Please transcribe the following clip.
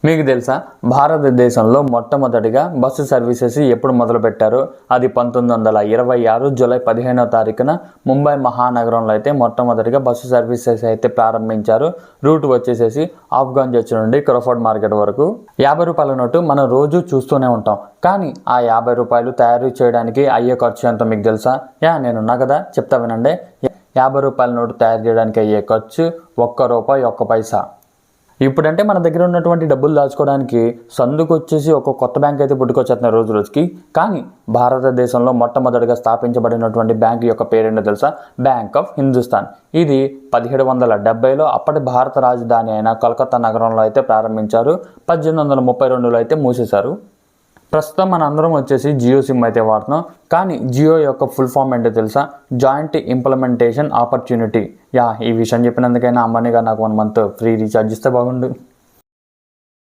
మీకు తెలుసా భారతదేశంలో మొట్టమొదటిగా బస్సు సర్వీసెస్ ఎప్పుడు మొదలుపెట్టారో? అది 1926 జూలై 15వ తారీఖున ముంబై మహానగరంలో అయితే మొట్టమొదటిగా బస్సు సర్వీసెస్ అయితే ప్రారంభించారు. రూట్ వచ్చేసేసి ఆఫ్ఘన్ చర్చ్ నుండి క్రోఫర్డ్ మార్కెట్ వరకు. 50 రూపాయల నోటు మనం రోజు చూస్తూనే ఉంటాం, కానీ ఆ 50 రూపాయలు తయారు చేయడానికి అయ్యే ఖర్చు ఎంత మీకు తెలుసా? నేనున్నా కదా, చెప్తా వినండి. 50 రూపాయల నోటు తయారు చేయడానికి అయ్యే ఖర్చు ₹1 1 పైసా. ఇప్పుడంటే మన దగ్గర ఉన్నటువంటి డబ్బులు దాచుకోవడానికి సందుకు వచ్చేసి ఒక కొత్త బ్యాంక్ అయితే పుట్టుకొచ్చేస్తున్నారు రోజు రోజుకి. కానీ భారతదేశంలో మొట్టమొదటిగా స్థాపించబడినటువంటి బ్యాంక్ యొక్క పేరేంటో తెలుసా? Bank of Hindustan. ఇది 1770లో అప్పటి భారత రాజధాని అయిన కలకత్తా నగరంలో అయితే ప్రారంభించారు. 1832లో అయితే మూసేశారు. ప్రస్తుతం మన అందరం వచ్చేసి జియో సిమ్ అయితే వాడుతున్నాం, కానీ జియో యొక్క ఫుల్ ఫామ్ ఏంటో తెలుసా? Joint implementation opportunity. ఈ విషయం చెప్పినందుకైనా అంబానీ గారు నాకు 1 month ఫ్రీ రీఛార్జ్ ఇస్తే బాగుండు.